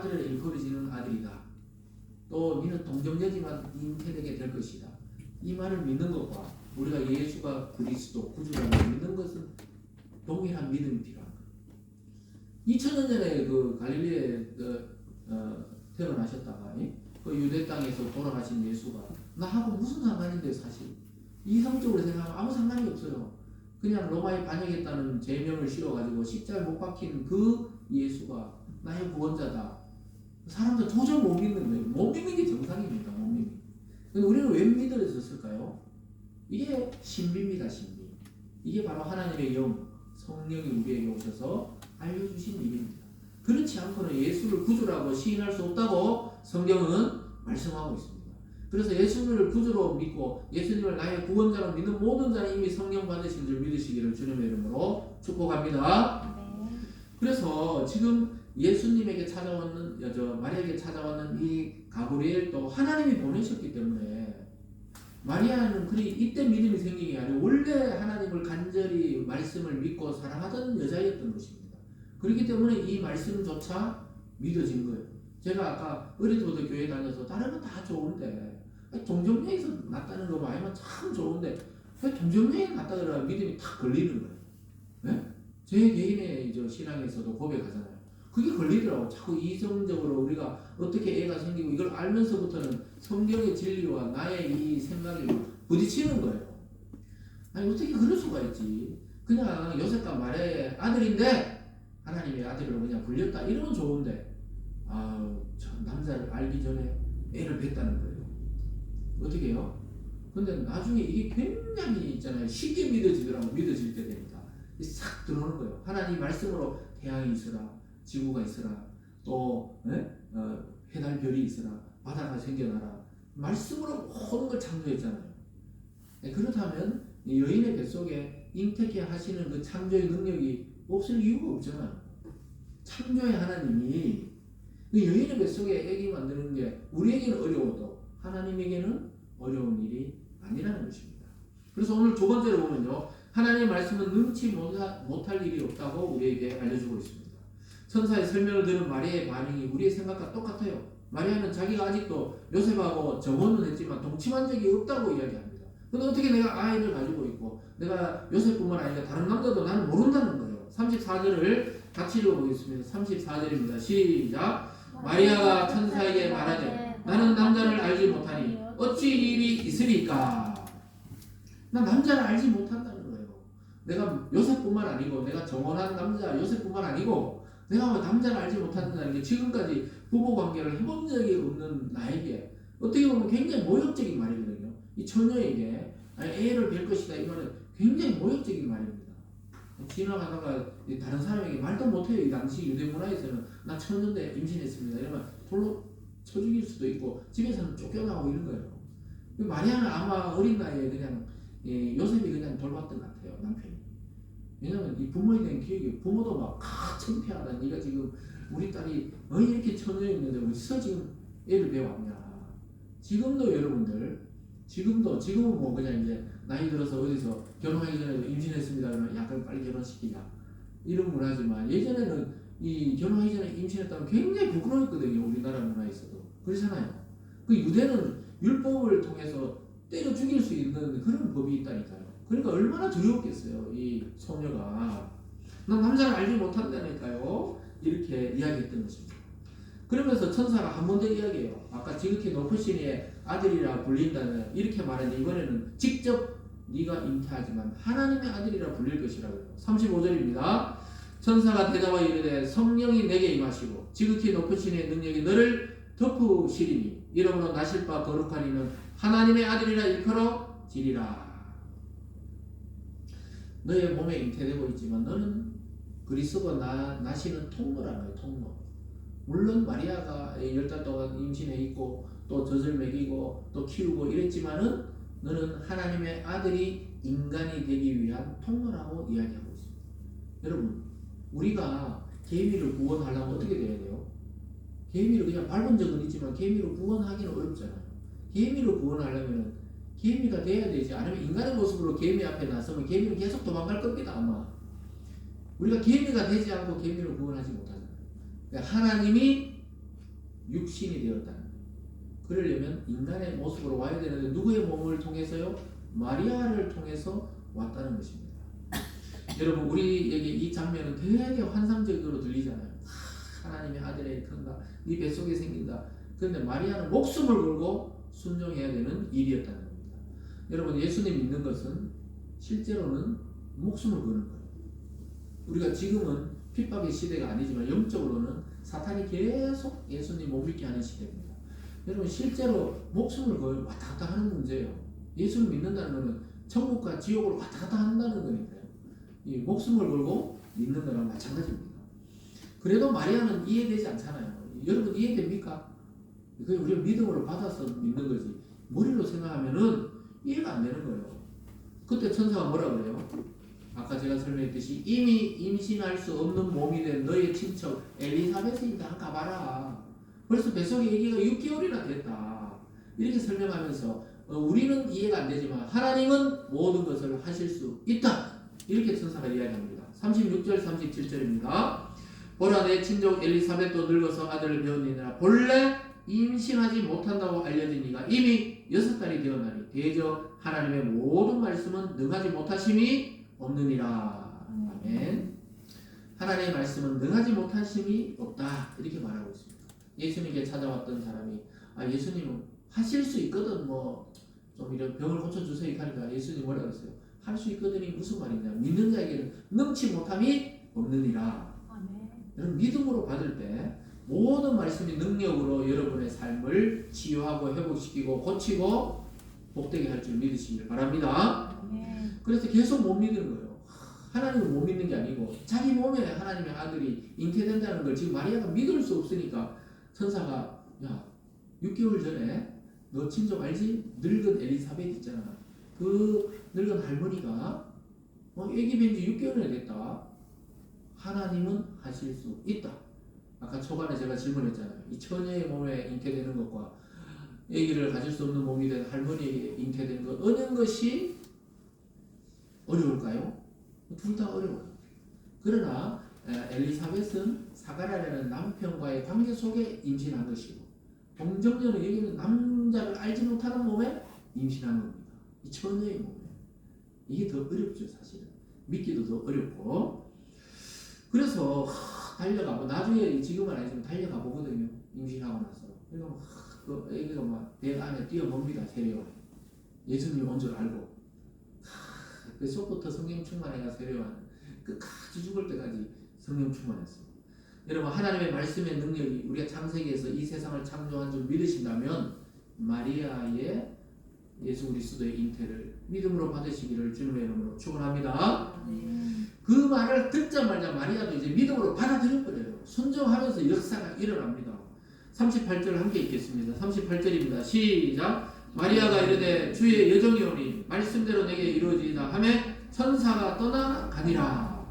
아들을 일컬어지는 아들이다. 또 니는 동정녀지만 잉태되게 될 것이다. 이 말을 믿는 것과 우리가 예수가 그리스도 구주라고 믿는 것은 동일한 믿음이 필요한 거예요. 2000년 전에 그 갈릴리에 태어나셨다가 그 유대 땅에서 돌아가신 예수가 나하고 무슨 상관인데 사실 이성적으로 생각하면 아무 상관이 없어요. 그냥 로마에 반역했다는 죄명을 씌워가지고 십자가에 못 박힌 그 예수가 나의 구원자다. 사람들 도저히 못 믿는 거예요. 못 믿는 게 정상입니다. 못 믿는. 근데 우리는 왜 믿어졌을까요? 이게 신비입니다. 신비. 이게 바로 하나님의 영, 성령이 우리에게 오셔서 알려주신 일입니다. 그렇지 않고는 예수를 구주라고 시인할 수 없다고 성경은 말씀하고 있습니다. 그래서 예수님을 구주로 믿고 예수님을 나의 구원자로 믿는 모든 자는 이미 성령 받으신 줄 믿으시기를 주님의 이름으로 축복합니다. 그래서 지금 예수님에게 찾아왔는 마리아에게 찾아왔는 이 가브리엘 또 하나님이 보내셨기 때문에 마리아는 그리 이때 믿음이 생긴 게 아니고 원래 하나님을 간절히 말씀을 믿고 사랑하던 여자였던 것입니다. 그렇기 때문에 이 말씀조차 믿어진 거예요. 제가 아까 어릴 때부터 교회 다녀서 다른 건 다 좋은데 동정녀에서 났다는 거 말하면 참 좋은데 동정녀에 났다 그러면 믿음이 탁 걸리는 거예요. 네? 제 개인의 신앙에서도 고백하잖아요. 그게 걸리더라고. 자꾸 이성적으로 우리가 어떻게 애가 생기고 이걸 알면서부터는 성경의 진리와 나의 이 생각이 부딪히는 거예요. 아니 어떻게 그럴 수가 있지. 그냥 요셉과 마리아의 아들인데 하나님의 아들로 그냥 불렸다 이러면 좋은데 남자를 알기 전에 애를 뵀다는 거예요. 어떻게 해요? 근데 나중에 이게 굉장히 있잖아요. 쉽게 믿어지더라고. 믿어질 때 됩니다. 싹 들어오는 거예요. 하나님 말씀으로 태양이 있으라, 지구가 있으라, 또 해달별이 있으라, 바다가 생겨나라. 말씀으로 모든 걸 창조했잖아요. 그렇다면 여인의 뱃속에 잉태케 하시는 그 창조의 능력이 없을 이유가 없잖아요. 창조의 하나님이 그 여인의 뱃속에 애기 만드는 게 우리에게는 어려워도 하나님에게는 어려운 일이 아니라는 것입니다. 그래서 오늘 두 번째로 보면요. 하나님의 말씀은 능치 못할 일이 없다고 우리에게 알려주고 있습니다. 천사의 설명을 들은 마리아의 반응이 우리의 생각과 똑같아요. 마리아는 자기가 아직도 요셉하고 정혼은 했지만 동침한 적이 없다고 이야기합니다. 근데 어떻게 내가 아이를 가지고 있고 내가 요셉뿐만 아니라 다른 남자도 나는 모른다는 거예요. 34절을 같이 읽어보겠습니다. 34절입니다. 시작. 마리아가 천사에게 말하되 나는 남자를 알지 못하니 어찌 일이 있으리까. 나 남자를 알지 못한다는 거예요. 내가 요셉뿐만 아니고 내가 정혼한 남자 요셉뿐만 아니고 내가 뭐 남자를 알지 못한다는 게 지금까지 부부관계를 해본 적이 없는 나에게 어떻게 보면 굉장히 모욕적인 말이거든요. 이 처녀에게 애를 뵐 것이다 이 말은 굉장히 모욕적인 말입니다. 지나가다가 다른 사람에게 말도 못해요. 이 당시 유대 문화에서는 나 처녀인데 임신했습니다 이러면 돌로 쳐 죽일 수도 있고 집에서는 쫓겨나고 이런 거예요. 마리아는 아마 어린 나이에 그냥 요셉이 그냥 돌봤던 것 같아요. 남편이. 왜냐면 이 부모에 대한 기억이 부모도 막 창피하다. 네가 지금 우리 딸이 이렇게 처녀였는데 어디서 지금 애를 배웠냐. 지금도 여러분들 지금은 뭐 그냥 이제 나이 들어서 어디서 결혼하기 전에 임신했습니다 그러면 약간 빨리 결혼시키자 이런 문화지만 예전에는 이 결혼하기 전에 임신했다면 굉장히 부끄러웠거든요. 우리나라 문화에서도 그렇잖아요. 그 유대는 율법을 통해서 때려 죽일 수 있는 그런 법이 있다니까요. 그러니까 얼마나 두려웠겠어요. 이 소녀가 난 남자를 알지 못한다니까요. 이렇게 이야기했던 것입니다. 그러면서 천사가 한 번 더 이야기해요. 아까 지극히 높으신 이의 아들이라 불린다는 이렇게 말했는데 이번에는 직접 네가 잉태하지만 하나님의 아들이라 불릴 것이라고요. 35절입니다. 천사가 대답하여 이르되 성령이 내게 임하시고 지극히 높으신 이의 능력이 너를 덮으시리니 이러므로 나실 바 거룩한 이는 하나님의 아들이라 일컬어지리라. 너의 몸에 잉태되고 있지만 너는 그리스도가 나시는 통로라는 거예요. 통로. 물론 마리아가 10달 동안 임신해 있고 또 젖을 먹이고 또 키우고 이랬지만은 너는 하나님의 아들이 인간이 되기 위한 통로라고 이야기하고 있습니다. 여러분 우리가 개미를 구원하려면 어떻게 돼야 돼요? 개미를 그냥 밟은 적은 있지만 개미를 구원하기는 어렵잖아요. 개미를 구원하려면 개미가 돼야 되지 않으면 인간의 모습으로 개미 앞에 나서면 개미는 계속 도망갈 겁니다. 아마 우리가 개미가 되지 않고 개미를 구원하지 못하잖아요. 그러니까 하나님이 육신이 되었다는 거예요. 그러려면 인간의 모습으로 와야 되는데 누구의 몸을 통해서요? 마리아를 통해서 왔다는 것입니다. 여러분 우리에게 이 장면은 되게 환상적으로 들리잖아요. 하나님의 아들의 큰다, 네 뱃속에 생긴다. 그런데 마리아는 목숨을 걸고 순종해야 되는 일이었다는 겁니다. 여러분 예수님 믿는 것은 실제로는 목숨을 거는 거예요. 우리가 지금은 핍박의 시대가 아니지만 영적으로는 사탄이 계속 예수님 못 믿게 하는 시대입니다. 여러분 실제로 목숨을 걸 왔다 갔다 하는 문제예요. 예수를 믿는다는 것은 천국과 지옥으로 왔다 갔다 한다는 거니까요. 이 목숨을 걸고 믿는 거랑 마찬가지입니다. 그래도 마리아는 이해되지 않잖아요. 여러분 이해됩니까? 그게 우리가 믿음으로 받아서 믿는 거지. 머리로 생각하면은 이해가 안 되는 거예요. 그때 천사가 뭐라 그래요? 아까 제가 설명했듯이 이미 임신할 수 없는 몸이 된 너의 친척 엘리사벳이 다 가봐라. 벌써 뱃속에 아기가 6개월이나 됐다. 이렇게 설명하면서 우리는 이해가 안 되지만 하나님은 모든 것을 하실 수 있다. 이렇게 천사가 이야기합니다. 36절 37절입니다. 보라 내 친족 엘리사벳도 늙어서 아들을 배웠느니라. 본래 임신하지 못한다고 알려진 이가 이미 6달이 되었나니 대저 하나님의 모든 말씀은 능하지 못하심이 없느니라. 아멘. 하나님의 말씀은 능하지 못하심이 없다. 이렇게 말하고 있습니다. 예수님께 찾아왔던 사람이 예수님은 하실 수 있거든 좀 이런 병을 고쳐주세요 하니까 예수님 뭐라 그랬어요? 할 수 있거든이 무슨 말이냐? 믿는 자에게는 능치 못함이 없느니라. 여러분 믿음으로 받을 때 모든 말씀이 능력으로 여러분의 삶을 치유하고 회복시키고 고치고 복되게 할 줄 믿으시길 바랍니다. 그래서 계속 못 믿는 거예요. 하나님을 못 믿는 게 아니고 자기 몸에 하나님의 아들이 잉태된다는 걸 지금 마리아가 믿을 수 없으니까 천사가 6개월 전에 너 친족 알지? 늙은 엘리사벳 있잖아. 그 늙은 할머니가 아기 뵌지 6개월이나 됐다. 하나님은 하실 수 있다. 아까 초반에 제가 질문했잖아요. 이 처녀의 몸에 잉태되는 것과 아기를 가질 수 없는 몸이 된 할머니에게 잉태된 것 어느 것이 어려울까요? 둘 다 어려워요. 그러나 엘리사벳은 사가랴라는 남편과의 관계 속에 임신한 것이고 동정녀는 여기는 남자를 알지 못하는 몸에 임신한 겁니다. 이 처녀의 몸에. 이게 더 어렵죠 사실은. 믿기도 더 어렵고. 그래서 달려가고 나중에 지금은 아니지만 달려가 보거든요. 임신하고 나서. 그러니까 그 애기가 막 배 안에 뛰어봅니다. 세례요한. 예수님이 온 줄 알고. 뱃속부터 성령 충만해가 세례요한 끝까지 죽을 때까지 성령 충만했어요. 여러분 하나님의 말씀의 능력이 우리가 창세기에서 이 세상을 창조한 줄 믿으신다면 마리아의 예수 그리스도의 잉태를 믿음으로 받으시기를 주님의 이름으로 축원합니다. 그 말을 듣자마자 마리아도 이제 믿음으로 받아들여버려요. 순종하면서 역사가 일어납니다. 38절 함께 읽겠습니다. 38절입니다. 시작. 마리아가 이르되 주의 여정이 오니 말씀대로 내게 이루어지이다 하매 천사가 떠나가니라.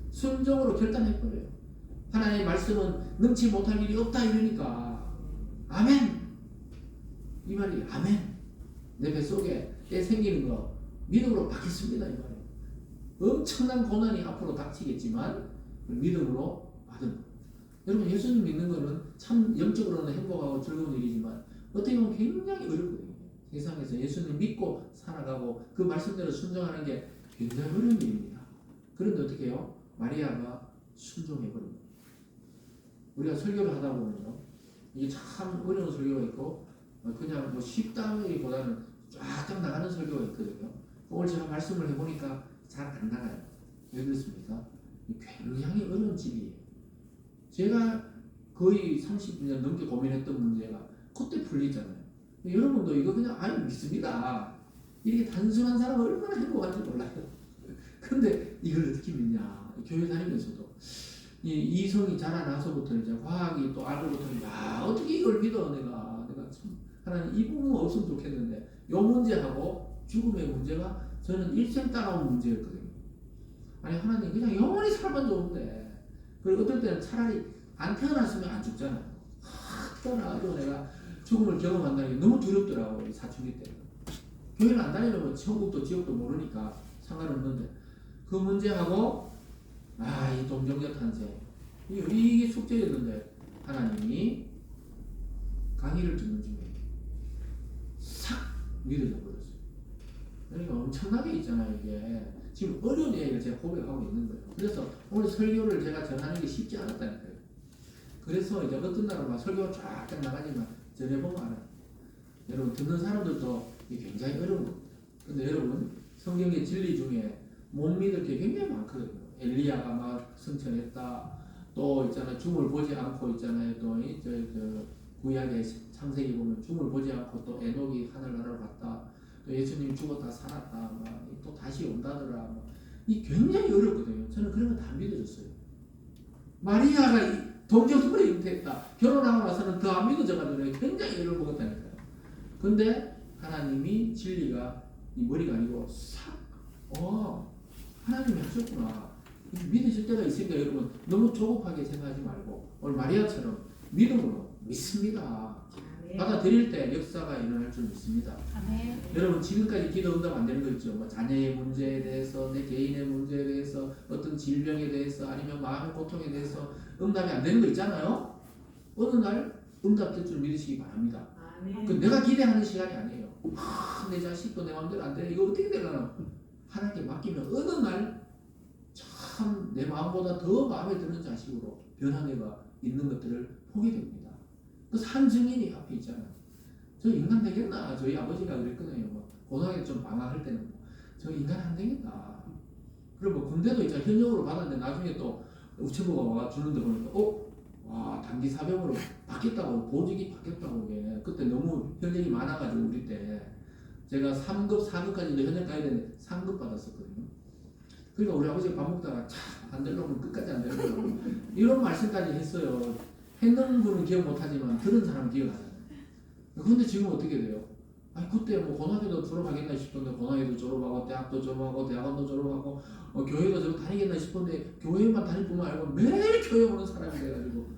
순종으로 결단해버려요. 하나님의 말씀은 능치 못할 일이 없다 이러니까 아멘. 이 말이 아멘. 내 뱃속에 애 생기는 거 믿음으로 받겠습니다 이 말이에요. 엄청난 고난이 앞으로 닥치겠지만 믿음으로 받은 겁니다. 여러분 예수님 믿는 거는 참 영적으로는 행복하고 즐거운 일이지만 어떻게 보면 굉장히 어렵거든요. 세상에서 예수님 믿고 살아가고 그 말씀대로 순종하는 게 굉장히 어려운 일입니다. 그런데 어떻게 해요? 마리아가 순종해버립니다. 우리가 설교를 하다 보면요, 이게 참 어려운 설교가 있고 그냥 쉽다기보다는 쫙 나가는 설교가 있거든요. 오늘 제가 말씀을 해보니까 잘 안 나가요. 왜 그렇습니까? 굉장히 어려운 집이에요. 제가 거의 30년 넘게 고민했던 문제가 그때 풀리잖아요. 여러분도 이거 그냥 믿습니다. 이렇게 단순한 사람은 얼마나 행복한지 몰라요. 근데 이걸 어떻게 믿냐? 교회 다니면서도 이성이 자라나서부터 이제 과학이 또 알고부터 어떻게 이걸 믿어 내가 참 하나님 이 부분 없으면 좋겠는데 요 문제하고 죽음의 문제가 저는 일생 따라온 문제였거든요. 아니 하나님 그냥 영원히 살면 좋은데 그리고 어떨 때는 차라리 안 태어났으면 안 죽잖아요. 태어나가지고 내가 죽음을 경험한다는 게 너무 두렵더라고요. 이 사춘기 때는. 교회를 안 다니면 천국도 지옥도 모르니까 상관없는데 그 문제하고 이 동정녀 탄생 이게 숙제였는데 하나님이 이야기를 듣는 중에 싹 믿어져 버렸어요. 그러니까 엄청나게 있잖아요. 이게 지금 어려운 이야기를 제가 고백하고 있는 거예요. 그래서 오늘 설교를 제가 전하는 게 쉽지 않았다니까요. 그래서 이제 어떤 날은 막 설교가 쫙 나가지만 전해보면 알아요. 여러분 듣는 사람들도 이게 굉장히 어려운 겁니다. 근데 여러분 성경의 진리 중에 못 믿을 게 굉장히 많거든요. 엘리야가 막 승천했다. 또 있잖아요. 줌을 보지 않고 있잖아요. 또 구약의 창세기 보면 줌을 보지 않고 또 에녹이 하늘나라로 갔다. 또 예수님 죽었다 살았다. 또 다시 온다더라. 이 굉장히 어렵거든요. 저는 그런 거 다 믿어졌어요. 마리아가 동정심으로 잉태했다. 결혼하고 나서는 더 안 믿어져가지고 굉장히 애를 먹었다니까요. 근데 하나님이 진리가 이 머리가 아니고 싹, 하나님이 하셨구나. 믿으실 때가 있으니까 여러분 너무 조급하게 생각하지 말고 오늘 마리아처럼 믿음으로 믿습니다. 받아들일 때 역사가 일어날 줄 믿습니다. 아멘. 여러분 지금까지 기도 응답 안 되는 거 있죠. 뭐 자녀의 문제에 대해서, 내 개인의 문제에 대해서, 어떤 질병에 대해서, 아니면 마음의 고통에 대해서 응답이 안 되는 거 있잖아요. 어느 날 응답될 줄 믿으시기 바랍니다. 그 내가 기대하는 시간이 아니에요. 내 자식도 내 마음대로 안 되네. 이거 어떻게 되려나? 하나님께 맡기면 어느 날 참 내 마음보다 더 마음에 드는 자식으로 변화가 있는 것들을 보게 됩니다. 그 산 증인이 앞에 있잖아요. 저 인간 되겠나? 저희 아버지가 그랬거든요. 고등학교 좀 방황할 때는 저 인간 안 되겠나? 그리고 군대도 이제 현역으로 받았는데 나중에 또 우체부가 와 주는데 보니까 와 단기 사병으로 바뀌었다고, 보직이 바뀌었다고. 그때 너무 현역이 많아가지고 우리 때 제가 3급 4급까지 현역 가야 되는데 3급 받았었거든요. 그러니까 우리 아버지가 밥 먹다가 참 안 되려면 끝까지 안 되려고 이런 말씀까지 했어요. 했는 분은 기억 못하지만 들은 사람은 기억하잖아요. 근데 지금 어떻게 돼요? 그때 뭐 고등학교도 졸업하겠나 싶던데 고등학교도 졸업하고 대학도 졸업하고 대학원도 졸업하고 교회도 좀 다니겠나 싶은데 교회만 다닐 뿐만 아니고 매일 교회 오는 사람이 돼가지고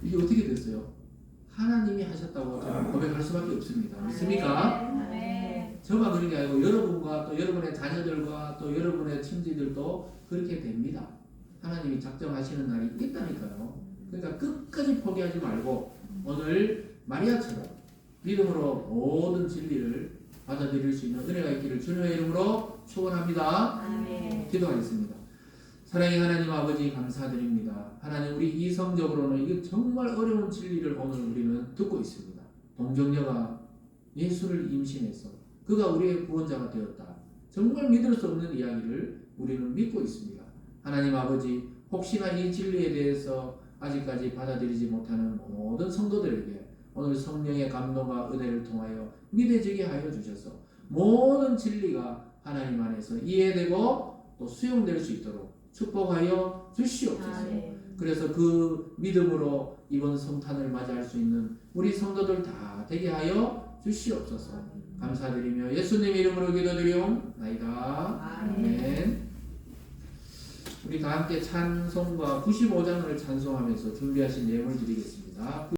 이게 어떻게 됐어요? 하나님이 하셨다고 저는 고백할 수밖에 없습니다. 믿습니까? 네. 저만 그런 게 아니고 여러분과 또 여러분의 자녀들과 또 여러분의 친지들도 그렇게 됩니다. 하나님이 작정하시는 날이 있다니까요. 그러니까 끝까지 포기하지 말고 오늘 마리아처럼 믿음으로 모든 진리를 받아들일 수 있는 은혜가 있기를 주님의 이름으로 축원합니다. 아멘. 기도하겠습니다. 사랑의 하나님 아버지 감사드립니다. 하나님 우리 이성적으로는 이게 정말 어려운 진리를 오늘 우리는 듣고 있습니다. 동정녀가 예수를 임신해서 그가 우리의 구원자가 되었다. 정말 믿을 수 없는 이야기를 우리는 믿고 있습니다. 하나님 아버지 혹시나 이 진리에 대해서 아직까지 받아들이지 못하는 모든 성도들에게 오늘 성령의 감동과 은혜를 통하여 믿어지게 하여 주셔서 모든 진리가 하나님 안에서 이해되고 또 수용될 수 있도록 축복하여 주시옵소서. 그래서 그 믿음으로 이번 성탄을 맞이할 수 있는 우리 성도들 다 되게 하여 주시옵소서. 감사드리며 예수님 이름으로 기도드리옵나이다. 아멘. 우리 다 함께 찬송과 95장을 찬송하면서 준비하신 예물 드리겠습니다.